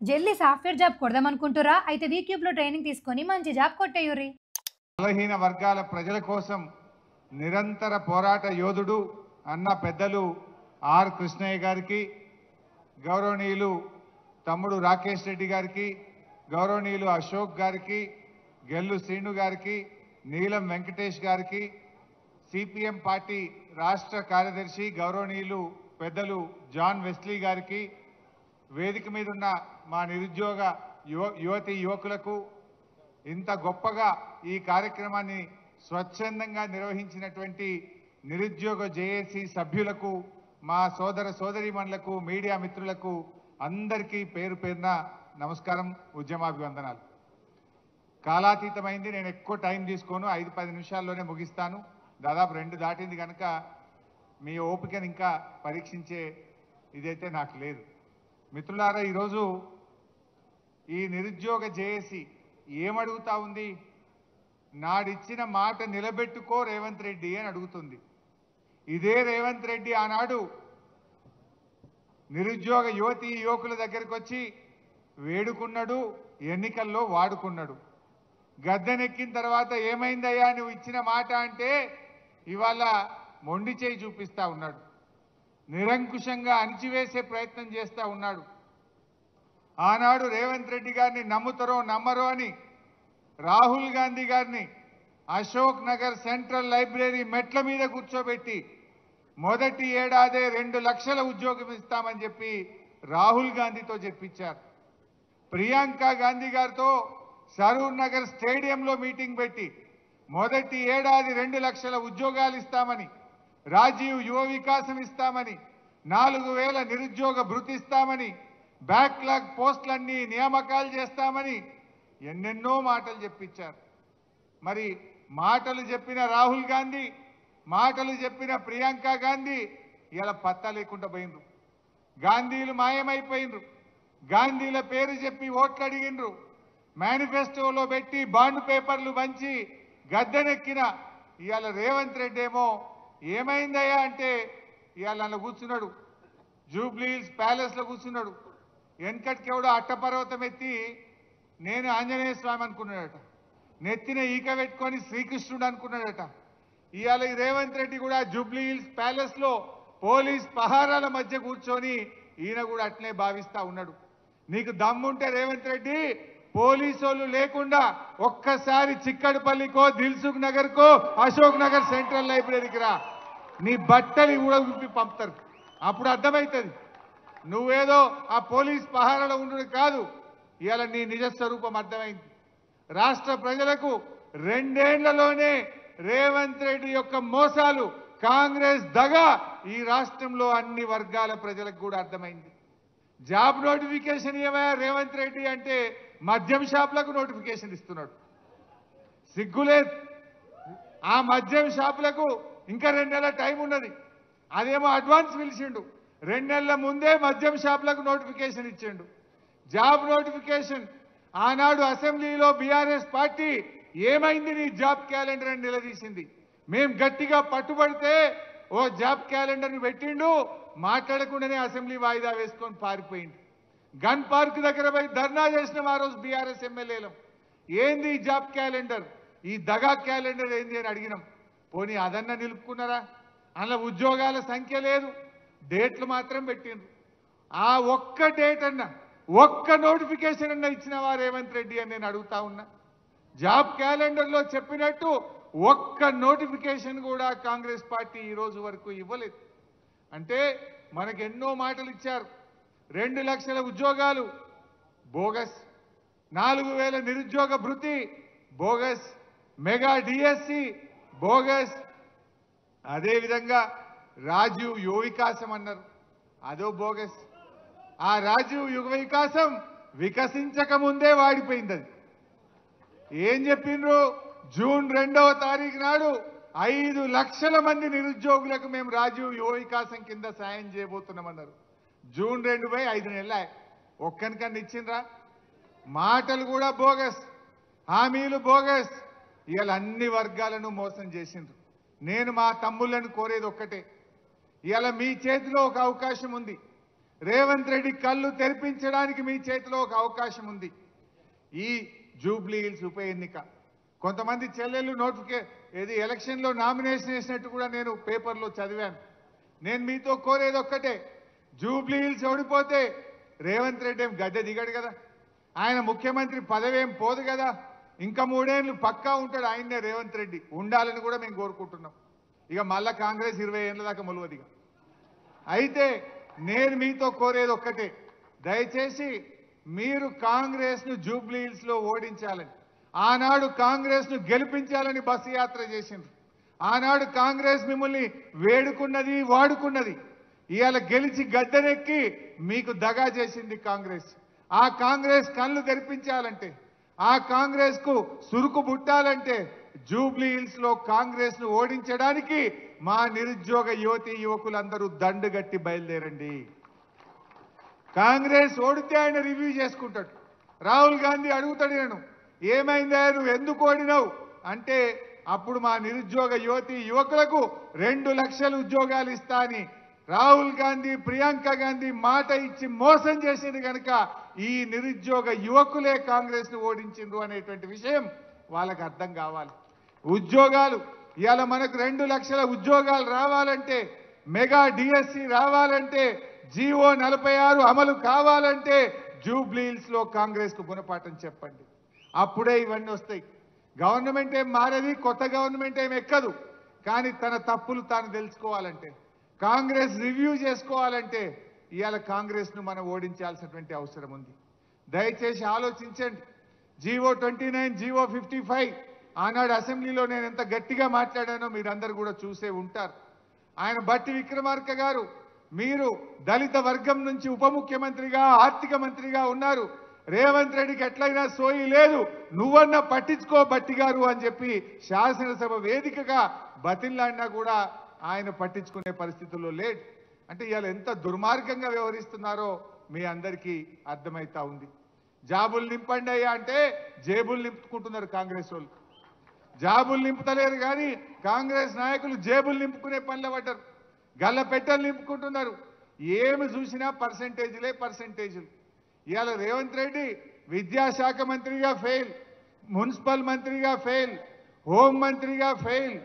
జల్దీ software job కొడదామనుకుంటుర్రా? అయితే వీక్యూబ్‌లో training తీసుకొని మంచి జాబ్ కొట్టేయుర్రి. బలహీన వర్గాల ప్రజల కోసం నిరంతర పోరాట యోధుడు అన్న పెద్దలు ఆర్ కృష్ణయ్య గారికి, గౌరవనీయులు తమ్ముడు రాకేష్ రెడ్డి గారికి, గౌరవనీయులు అశోక్ గారికి, గెల్లు శ్రీను గారికి, నీలం వెంకటేష్ గారికి, సిపిఎం పార్టీ రాష్ట్ర కార్యదర్శి గౌరవనీయులు పెద్దలు జాన్ వెస్లీ గారికి, వేదిక మీద ఉన్న మా నిరుద్యోగ యువతి యువకులకు, ఇంత గొప్పగా ఈ కార్యక్రమాన్ని స్వచ్ఛందంగా నిర్వహించినటువంటి నిరుద్యోగ జేఏసీ సభ్యులకు, మా సోదర సోదరీమణులకు, మీడియా మిత్రులకు అందరికీ పేరు పేరున నమస్కారం, ఉద్యమాభివందనాలు. కాలాతీతమైంది, నేను ఎక్కువ టైం తీసుకోను, 5-10 నిమిషాల్లోనే ముగిస్తాను. దాదాపు 2 దాటింది కనుక మీ ఓపికను ఇంకా పరీక్షించే ఇదైతే నాకు లేదు. మిత్రులారా, ఈరోజు ఈ నిరుద్యోగ జేఏసీ ఏమడుగుతా ఉంది? నాడిచ్చిన మాట నిలబెట్టుకో రేవంత్ రెడ్డి అని అడుగుతుంది. ఇదే రేవంత్ రెడ్డి ఆనాడు నిరుద్యోగ యువతి యువకుల దగ్గరికి వచ్చి వేడుకున్నాడు, ఎన్నికల్లో వాడుకున్నాడు. గద్దెనెక్కిన తర్వాత ఏమైందయ్యా నువ్వు ఇచ్చిన మాట అంటే ఇవాళ మొండి చేయి చూపిస్తా ఉన్నాడు. నిరంకుశంగా అణిచివేసే ప్రయత్నం చేస్తా ఉన్నాడు. ఆనాడు రేవంత్ రెడ్డి గారిని నమ్ముతారో నమ్మరో అని రాహుల్ గాంధీ గారిని అశోక్ నగర్ సెంట్రల్ లైబ్రరీ మెట్ల మీద కూర్చోబెట్టి మొదటి ఏడాదే 2 లక్షల ఉద్యోగం ఇస్తామని చెప్పి రాహుల్ గాంధీతో చెప్పించారు. ప్రియాంక గాంధీ గారితో సరూర్ నగర్ స్టేడియంలో మీటింగ్ పెట్టి మొదటి ఏడాది 2 లక్షల ఉద్యోగాలు ఇస్తామని, రాజీవ్ యువ వికాసం ఇస్తామని, 4000 నిరుద్యోగ భృతి ఇస్తామని, బ్యాక్లాగ్ పోస్టులన్నీ నియామకాలు చేస్తామని ఎన్నెన్నో మాటలు చెప్పించారు. మరి మాటలు చెప్పిన రాహుల్ గాంధీ, మాటలు చెప్పిన ప్రియాంక గాంధీ ఇలా పత్తా లేకుండా పోయిండ్రు. గాంధీలు మాయమైపోయినరు. గాంధీల పేరు చెప్పి ఓట్లు అడిగిండ్రు. మేనిఫెస్టోలో పెట్టి బాండ్ పేపర్లు పంచి గద్దెనెక్కిన ఇవాళ రేవంత్ రెడ్డి ఏమో ఏమైందయ్యా అంటే ఇవాళ నన్ను కూర్చున్నాడు, జూబ్లీ హిల్స్ ప్యాలెస్లో కూర్చున్నాడు. వెనకటికి ఎవడో అట్టపర్వతం ఎత్తి నేను ఆంజనేయ స్వామి అనుకున్నాడట, నెత్తిన ఈక పెట్టుకొని శ్రీకృష్ణుడు అనుకున్నాడట. ఇవాళ ఈ రేవంత్ రెడ్డి కూడా జూబ్లీ హిల్స్ ప్యాలెస్లో పోలీస్ పహారాల మధ్య కూర్చొని ఈయన కూడా అట్లే భావిస్తా ఉన్నాడు. నీకు దమ్ముంటే రేవంత్ రెడ్డి పోలీసోళ్ళు లేకుండా ఒక్కసారి చిక్కడపల్లికో, దిల్సుఖ్ నగర్కో, అశోక్ నగర్ సెంట్రల్ లైబ్రరీకి రా. నీ బట్టలు కూడా విప్పి పంపుతారు. అప్పుడు అర్థమవుతుంది నువ్వేదో ఆ పోలీస్ పహారాలో ఉండడు కాదు. ఇవాళ నీ నిజ స్వరూపం అర్థమైంది. రాష్ట్ర ప్రజలకు 2 ఏళ్లలోనే రేవంత్ రెడ్డి యొక్క మోసాలు, కాంగ్రెస్ దగ ఈ రాష్ట్రంలో అన్ని వర్గాల ప్రజలకు కూడా అర్థమైంది. జాబ్ నోటిఫికేషన్ ఏమయ్యా రేవంత్ రెడ్డి అంటే మద్యం షాపులకు నోటిఫికేషన్ ఇస్తున్నాడు. సిగ్గులేదు. ఆ మద్యం షాపులకు ఇంకా 2 నెలల టైం ఉన్నది. అదేమో అడ్వాన్స్ పిలిచిండు. 2 నెలల ముందే మద్యం షాపులకు నోటిఫికేషన్ ఇచ్చిండు. జాబ్ నోటిఫికేషన్ ఆనాడు అసెంబ్లీలో బీఆర్ఎస్ పార్టీ ఏమైంది నీ జాబ్ క్యాలెండర్ అని నిలదీసింది. మేం గట్టిగా పట్టుబడితే ఓ జాబ్ క్యాలెండర్ని పెట్టిండు, మాట్లాడకుండానే అసెంబ్లీ వాయిదా వేసుకొని పారిపోయింది. గన్ పార్క్ దగ్గర పోయి ధర్నా చేసినాం ఆ రోజు బీఆర్ఎస్ ఎమ్మెల్యేలు. ఏంది ఈ జాబ్ క్యాలెండర్, ఈ దగా క్యాలెండర్ ఏంది అని అడిగినాం. పోనీ అదన్నా నిలుపుకున్నారా? అందులో ఉద్యోగాల సంఖ్య లేదు, డేట్లు మాత్రం పెట్టిండ్రు. ఆ ఒక్క డేట్ అన్నా, ఒక్క నోటిఫికేషన్ అన్నా ఇచ్చినవా రేవంత్ రెడ్డి అని నేను అడుగుతా ఉన్నా. జాబ్ క్యాలెండర్లో చెప్పినట్టు ఒక్క నోటిఫికేషన్ కూడా కాంగ్రెస్ పార్టీ ఈ రోజు వరకు ఇవ్వలేదు. అంటే మనకు ఎన్నో మాటలు ఇచ్చారు. 2 లక్షల ఉద్యోగాలు బోగస్, 4000 నిరుద్యోగ భృతి బోగస్, మెగా డిఎస్సి బోగస్, అదేవిధంగా రాజీవ్ యువ వికాసం అన్నారు, అదో బోగస్. ఆ రాజీవ్ యువ వికాసం వికసించక ముందే వాడిపోయింది. అది ఏం చెప్పిండ్రు? జూన్ 2వ తారీఖు నాడు 5 లక్షల మంది నిరుద్యోగులకు మేము రాజీవ్ యువ వికాసం కింద సాయం చేయబోతున్నామన్నారు. జూన్ 2 పై 5 నెలలు ఒక్కనికన్నా ఇచ్చిండ్రా? మాటలు కూడా బోగస్, హామీలు బోగస్. ఇవాళ అన్ని వర్గాలను మోసం చేసిండ్రు. నేను మా తమ్ముళ్ళను కోరేది ఒక్కటే, ఇవాళ మీ చేతిలో ఒక అవకాశం ఉంది. రేవంత్ రెడ్డి కళ్ళు తెరిపించడానికి మీ చేతిలో ఒక అవకాశం ఉంది. ఈ జూబ్లీ హిల్స్ ఉప ఎన్నిక కొంతమంది చెల్లెళ్ళు ఏది ఎలక్షన్లో నామినేషన్ వేసినట్టు కూడా నేను పేపర్లో చదివాను. నేను మీతో కోరేది ఒక్కటే, జూబ్లీ హిల్స్ ఓడిపోతే రేవంత్ రెడ్డి ఏం గద్దె దిగాడు కదా, ఆయన ముఖ్యమంత్రి పదవేం పోదు కదా, ఇంకా 3 ఏళ్ళు పక్కా ఉంటాడు ఆయన్నే రేవంత్ రెడ్డి, ఉండాలని కూడా మేము కోరుకుంటున్నాం. ఇక మళ్ళా కాంగ్రెస్ 20 ఏళ్ళ దాకా మొలవదిగా. అయితే నేను మీతో కోరేది ఒక్కటే, దయచేసి మీరు కాంగ్రెస్ను జూబ్లీ హిల్స్లో ఓడించాలని, ఆనాడు కాంగ్రెస్ను గెలిపించాలని బస్సు యాత్ర చేసిండ్రు. ఆనాడు కాంగ్రెస్ మిమ్మల్ని వేడుకున్నది, వాడుకున్నది. ఇవాళ గెలిచి గద్దెనెక్కి మీకు దగా చేసింది కాంగ్రెస్. ఆ కాంగ్రెస్ కళ్ళు తెరిపించాలంటే, ఆ కాంగ్రెస్ కు సురుకు బుట్టాలంటే జూబ్లీ హిల్స్ లో కాంగ్రెస్ ను ఓడించడానికి మా నిరుద్యోగ యువతి యువకులందరూ దండుగట్టి బయలుదేరండి. కాంగ్రెస్ ఓడితే ఆయన రివ్యూ చేసుకుంటాడు. రాహుల్ గాంధీ అడుగుతాడు, నేను ఏమైందా నువ్వు ఎందుకు ఓడినావు అంటే, అప్పుడు మా నిరుద్యోగ యువతి యువకులకు 2 లక్షల ఉద్యోగాలు ఇస్తా అని రాహుల్ గాంధీ, ప్రియాంక గాంధీ మాట ఇచ్చి మోసం చేసింది కనుక ఈ నిరుద్యోగ యువకులే కాంగ్రెస్ ను ఓడించిండ్రు అనేటువంటి విషయం వాళ్ళకి అర్థం కావాలి. ఉద్యోగాలు ఇవాళ మనకు 2 లక్షల ఉద్యోగాలు రావాలంటే, మెగా డిఎస్సి రావాలంటే, జీవో 46 అమలు కావాలంటే జూబ్లీ హిల్స్ లో కాంగ్రెస్ కు గుణపాఠం చెప్పండి. అప్పుడే ఇవన్నీ వస్తాయి. గవర్నమెంట్ ఏం మారేది, కొత్త గవర్నమెంట్ ఏం ఎక్కదు. కానీ తన తప్పులు తాను తెలుసుకోవాలంటే, కాంగ్రెస్ రివ్యూ చేసుకోవాలంటే ఇవాళ కాంగ్రెస్ ను మనం ఓడించాల్సినటువంటి అవసరం ఉంది. దయచేసి ఆలోచించండి. జీవో 29, జీవో 55 ఆనాడు అసెంబ్లీలో నేను ఎంత గట్టిగా మాట్లాడానో మీరందరూ కూడా చూసే ఉంటారు. ఆయన బట్టి విక్రమార్క గారు, మీరు దళిత వర్గం నుంచి ఉప ముఖ్యమంత్రిగా, ఆర్థిక మంత్రిగా ఉన్నారు, రేవంత్ రెడ్డికి ఎట్లయినా సోయి లేదు, నువ్వన్నా పట్టించుకో బట్టి గారు అని చెప్పి శాసనసభ వేదికగా బతిన్లాడినా కూడా ఆయన పట్టించుకునే పరిస్థితుల్లో లేడు. అంటే ఇవాళ ఎంత దుర్మార్గంగా వ్యవహరిస్తున్నారో మీ అందరికీ అర్థమైతా ఉంది. జాబులు నింపండి అయ్యా అంటే జేబులు నింపుకుంటున్నారు కాంగ్రెస్ వాళ్ళు. జాబులు నింపుతలేరు కానీ కాంగ్రెస్ నాయకులు జేబులు నింపుకునే పనులు పడ్డారు, గల్ల పెట్టెలు నింపుకుంటున్నారు. ఏమి చూసినా పర్సెంటేజీలు. ఇవాళ రేవంత్ రెడ్డి విద్యాశాఖ మంత్రిగా ఫెయిల్, మున్సిపల్ మంత్రిగా ఫెయిల్, హోం మంత్రిగా ఫెయిల్,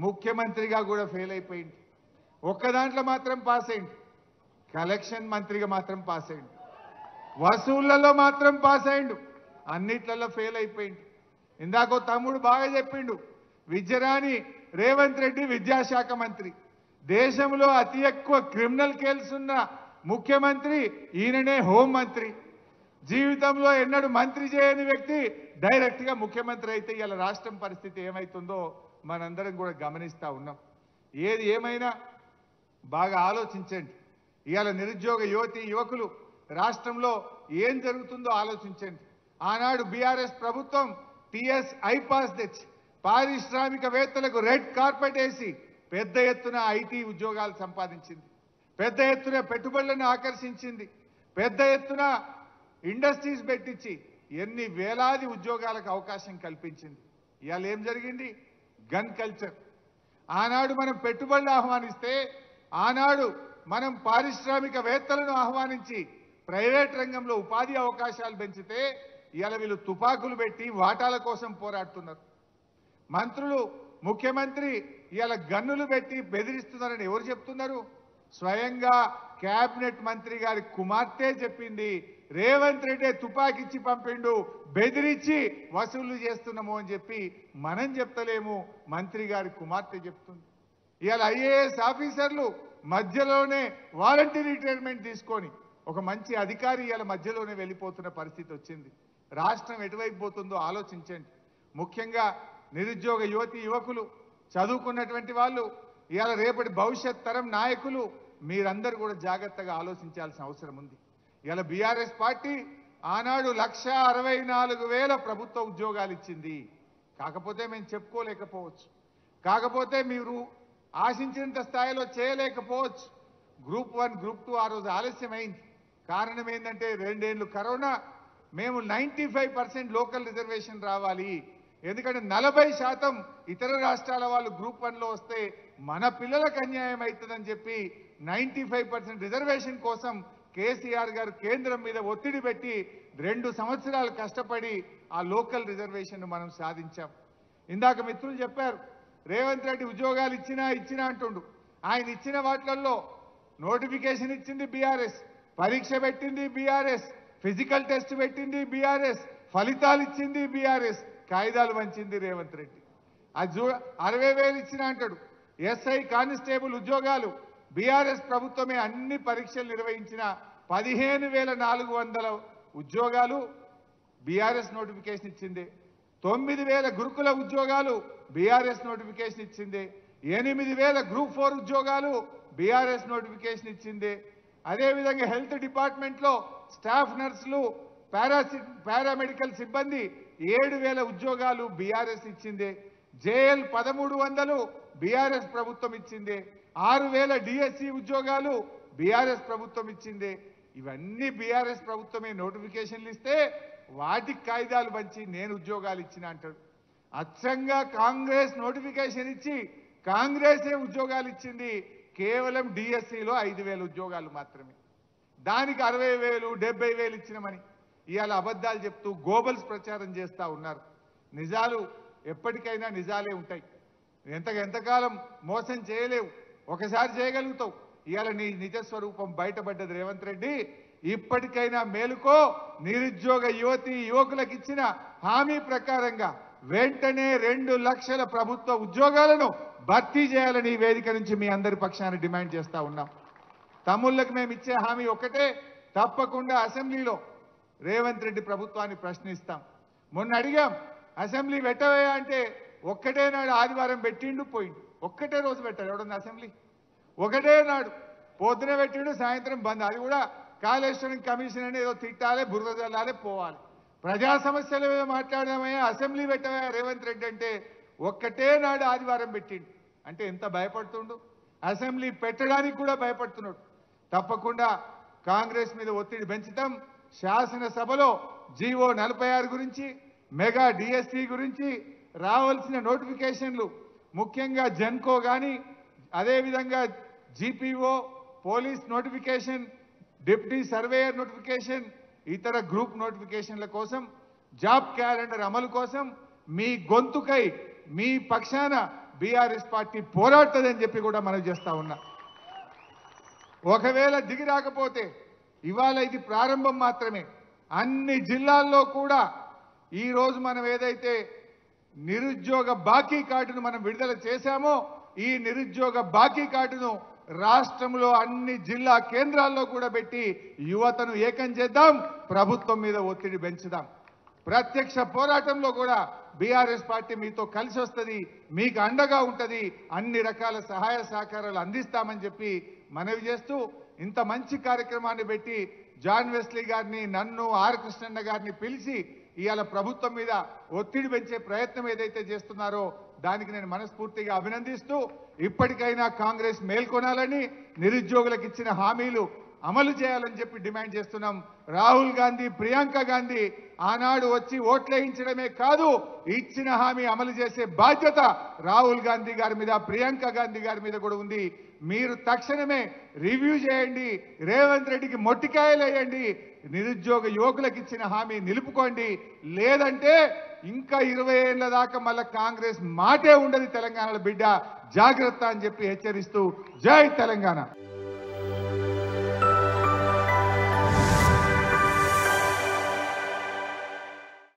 ముఖ్యమంత్రిగా కూడా ఫెయిల్ అయిపోయింది. ఒక్క దాంట్లో మాత్రం పాస్ అయింది, కలెక్షన్ మంత్రిగా మాత్రం పాస్ అయింది, వసూళ్లలో మాత్రం పాస్ అయిండు, అన్నిట్లలో ఫెయిల్ అయిపోయింది. ఇందాకో తమ్ముడు బాగా చెప్పిండు, విద్యరాని రేవంత్ రెడ్డి విద్యాశాఖ మంత్రి, దేశంలో అతి ఎక్కువ క్రిమినల్ కేసులు ఉన్న ముఖ్యమంత్రి ఈయననే హోం మంత్రి, జీవితంలో ఎన్నడూ మంత్రి చేయని వ్యక్తి డైరెక్ట్ గా ముఖ్యమంత్రి అయితే ఇవాళ రాష్ట్రం పరిస్థితి ఏమైతుందో మనందరం కూడా గమనిస్తా ఉన్నాం. ఏది ఏమైనా బాగా ఆలోచించండి. ఇవాళ నిరుద్యోగ యువతి యువకులు రాష్ట్రంలో ఏం జరుగుతుందో ఆలోచించండి. ఆనాడు బీఆర్ఎస్ ప్రభుత్వం టీఎస్ ఐపాస్ తెచ్చి పారిశ్రామికవేత్తలకు రెడ్ కార్పెట్ వేసి పెద్ద ఎత్తున ఐటీ ఉద్యోగాలు సంపాదించింది, పెద్ద ఎత్తున పెట్టుబడులను ఆకర్షించింది, పెద్ద ఎత్తున ఇండస్ట్రీస్ పెట్టించి ఎన్ని వేలాది ఉద్యోగాలకు అవకాశం కల్పించింది. ఇవాళ ఏం జరిగింది? Gun culture. ఆనాడు మనం పెట్టుబడులు ఆహ్వానిస్తే, ఆనాడు మనం పారిశ్రామికవేత్తలను ఆహ్వానించి ప్రైవేట్ రంగంలో ఉపాధి అవకాశాలు పెంచితే ఇవాళ వీళ్ళు తుపాకులు పెట్టి వాటాల కోసం పోరాడుతున్నారు. మంత్రులు, ముఖ్యమంత్రి ఇవాళ గన్నులు పెట్టి బెదిరిస్తున్నారని ఎవరు చెప్తున్నారు? స్వయంగా కేబినెట్ మంత్రి గారి కుమార్తె చెప్పింది, రేవంత్ రెడ్డి తుపాకిచ్చి పంపిండు, బెదిరించి వసూళ్లు చేస్తున్నాము అని చెప్పి మనం చెప్తలేము, మంత్రి గారి కుమార్తె చెప్తుంది. ఇవాళ ఐఏఎస్ ఆఫీసర్లు మధ్యలోనే వాలంటీర్ రిటైర్మెంట్ తీసుకొని ఒక మంచి అధికారి ఇవాళ మధ్యలోనే వెళ్ళిపోతున్న పరిస్థితి వచ్చింది. రాష్ట్రం ఎటువైపు పోతుందో ఆలోచించండి. ముఖ్యంగా నిరుద్యోగ యువతి యువకులు, చదువుకున్నటువంటి వాళ్ళు, ఇవాళ రేపటి భవిష్యత్ తరం నాయకులు మీరందరూ కూడా జాగ్రత్తగా ఆలోచించాల్సిన అవసరం ఉంది. ఇవాళ బీఆర్ఎస్ పార్టీ ఆనాడు 1,64,000 ప్రభుత్వ ఉద్యోగాలు ఇచ్చింది. కాకపోతే మేము చెప్పుకోలేకపోవచ్చు, కాకపోతే మీరు ఆశించినంత స్థాయిలో చేయలేకపోవచ్చు. గ్రూప్ 1, గ్రూప్ 2 ఆ రోజు ఆలస్యమైంది. కారణం ఏంటంటే 2 ఏళ్ళు కరోనా. మేము 95% లోకల్ రిజర్వేషన్ రావాలి, ఎందుకంటే 40% ఇతర రాష్ట్రాల వాళ్ళు గ్రూప్ 1లో వస్తే మన పిల్లలకు అన్యాయం అవుతుందని చెప్పి 95% రిజర్వేషన్ కోసం కేసీఆర్ గారు కేంద్రం మీద ఒత్తిడి పెట్టి 2 సంవత్సరాలు కష్టపడి ఆ లోకల్ రిజర్వేషన్ మనం సాధించాం. ఇందాక మిత్రులు చెప్పారు రేవంత్ రెడ్డి ఉద్యోగాలు ఇచ్చినా అంటుండు. ఆయన ఇచ్చిన వాటిల్లో నోటిఫికేషన్ ఇచ్చింది బీఆర్ఎస్, పరీక్ష పెట్టింది బీఆర్ఎస్, ఫిజికల్ టెస్ట్ పెట్టింది బీఆర్ఎస్, ఫలితాలు ఇచ్చింది బీఆర్ఎస్, కాయిదాలు వంచింది రేవంత్ రెడ్డి. అది 60,000 ఇచ్చిన అంటాడు. ఎస్ఐ కానిస్టేబుల్ ఉద్యోగాలు బీఆర్ఎస్ ప్రభుత్వమే అన్ని పరీక్షలు నిర్వహించిన 15,400 ఉద్యోగాలు బీఆర్ఎస్ నోటిఫికేషన్ ఇచ్చింది. 9,000 గురుకుల ఉద్యోగాలు బీఆర్ఎస్ నోటిఫికేషన్ ఇచ్చింది. 8,000 గ్రూప్ 4 ఉద్యోగాలు బీఆర్ఎస్ నోటిఫికేషన్ ఇచ్చింది. అదేవిధంగా హెల్త్ డిపార్ట్మెంట్లో స్టాఫ్ నర్సులు, పారామెడికల్ సిబ్బంది 7,000 ఉద్యోగాలు బీఆర్ఎస్ ఇచ్చింది. జేఎల్ 1,300 బీఆర్ఎస్ ప్రభుత్వం ఇచ్చింది. 6,000 డిఎస్సి ఉద్యోగాలు బీఆర్ఎస్ ప్రభుత్వం ఇచ్చింది. ఇవన్నీ బీఆర్ఎస్ ప్రభుత్వమే నోటిఫికేషన్లు ఇస్తే వాటికి కాయిదాలు పంచి నేను ఉద్యోగాలు ఇచ్చిన అంటాడు. అచ్చంగా కాంగ్రెస్ నోటిఫికేషన్ ఇచ్చి కాంగ్రెసే ఉద్యోగాలు ఇచ్చింది. కేవలం డిఎస్సిలో 5,000 ఉద్యోగాలు మాత్రమే. దానికి 60,000 70,000 ఇచ్చినామని ఇవాళ అబద్ధాలు చెప్తూ గోబల్స్ ప్రచారం చేస్తూ ఉన్నారు. నిజాలు ఎప్పటికైనా నిజాలే ఉంటాయి. ఎంతకాలం మోసం చేయలేవు, ఒకసారి చేయగలుగుతావు. ఇవాళ నీ నిజస్వరూపం బయటపడ్డది రేవంత్ రెడ్డి. ఇప్పటికైనా మేలుకో. నిరుద్యోగ యువకులకు ఇచ్చిన హామీ ప్రకారంగా వెంటనే 2 లక్షల ప్రభుత్వ ఉద్యోగాలను భర్తీ చేయాలని ఈ వేదిక నుంచి మీ అందరి పక్షాన డిమాండ్ చేస్తా ఉన్నాం. తమ్ముళ్ళకి మేము ఇచ్చే హామీ ఒకటే, తప్పకుండా అసెంబ్లీలో రేవంత్ రెడ్డి ప్రభుత్వాన్ని ప్రశ్నిస్తాం. మొన్న అడిగాం అసెంబ్లీ పెట్టవయా అంటే ఒక్కటే నాడు ఆదివారం పెట్టిండు పోయిండు. ఒక్కటే రోజు పెట్టాడు ఎవడన్నా అసెంబ్లీ? ఒకటే నాడు పొద్దున పెట్టిండు, సాయంత్రం బంద్. అది కూడా కాళేశ్వరం కమిషన్ అని ఏదో తిట్టాలి, బురద జల్లాలి, పోవాలి. ప్రజా సమస్యల మీద మాట్లాడదామయ్యా అసెంబ్లీ పెట్టవయా రేవంత్ రెడ్డి అంటే ఒక్కటే నాడు ఆదివారం పెట్టిండు. అంటే ఎంత భయపడుతుండు, అసెంబ్లీ పెట్టడానికి కూడా భయపడుతున్నాడు. తప్పకుండా కాంగ్రెస్ మీద ఒత్తిడి పెంచుతాం. శాసనసభలో జీవో 46 గురించి, మెగా డిఎస్సి గురించి రావాల్సిన నోటిఫికేషన్లు, ముఖ్యంగా జెన్కో కానీ, అదేవిధంగా GPO, police notification, deputy surveyor notification, ఇతర గ్రూప్ నోటిఫికేషన్ల కోసం, జాబ్ క్యాలెండర్ అమలు కోసం మీ గొంతుకై మీ పక్షాన బీఆర్ఎస్ పార్టీ పోరాడుతుందని చెప్పి కూడా మనం చేస్తా ఉన్నా. ఒకవేళ దిగి రాకపోతే ఇవాళ ఇది ప్రారంభం మాత్రమే. అన్ని జిల్లాల్లో కూడా ఈరోజు మనం ఏదైతే నిరుద్యోగ బాకీ కార్డును మనం విడుదల చేశామో ఈ నిరుద్యోగ బాకీ కార్డును రాష్ట్రంలో అన్ని జిల్లా కేంద్రాల్లో కూడా పెట్టి యువతను ఏకం చేద్దాం, ప్రభుత్వం మీద ఒత్తిడి పెంచుదాం. ప్రత్యక్ష పోరాటంలో కూడా బీఆర్ఎస్ పార్టీ మీతో కలిసి వస్తుంది, మీకు అండగా ఉంటుంది, అన్ని రకాల సహాయ సహకారాలు అందిస్తామని చెప్పి మనవి చేస్తూ ఇంత మంచి కార్యక్రమాన్ని పెట్టి జాన్ వెస్లీ గారిని, నన్ను, ఆర్ కృష్ణన్న గారిని పిలిచి ఇవాళ ప్రభుత్వం మీద ఒత్తిడి పెంచే ప్రయత్నం ఏదైతే చేస్తున్నారో దానికి నేను మనస్ఫూర్తిగా అభినందిస్తూ ఇప్పటికైనా కాంగ్రెస్ మేల్కొనాలని, నిరుద్యోగులకు ఇచ్చిన హామీలు అమలు చేయాలని చెప్పి డిమాండ్ చేస్తున్నాం. రాహుల్ గాంధీ, ప్రియాంక గాంధీ ఆనాడు వచ్చి ఓట్లేయించడమే కాదు, ఇచ్చిన హామీ అమలు చేసే బాధ్యత రాహుల్ గాంధీ గారి మీద, ప్రియాంక గాంధీ గారి మీద కూడా ఉంది. మీరు తక్షణమే రివ్యూ చేయండి, రేవంత్ రెడ్డికి మొట్టికాయలు వేయండి, నిరుద్యోగ యువకులకు ఇచ్చిన హామీ నిలుపుకోండి. లేదంటే ఇంకా 20 ఏళ్ల దాకా మళ్ళా కాంగ్రెస్ మాటే ఉండదు తెలంగాణలో బిడ్డ, జాగ్రత్త అని చెప్పి హెచ్చరిస్తూ జై తెలంగాణ.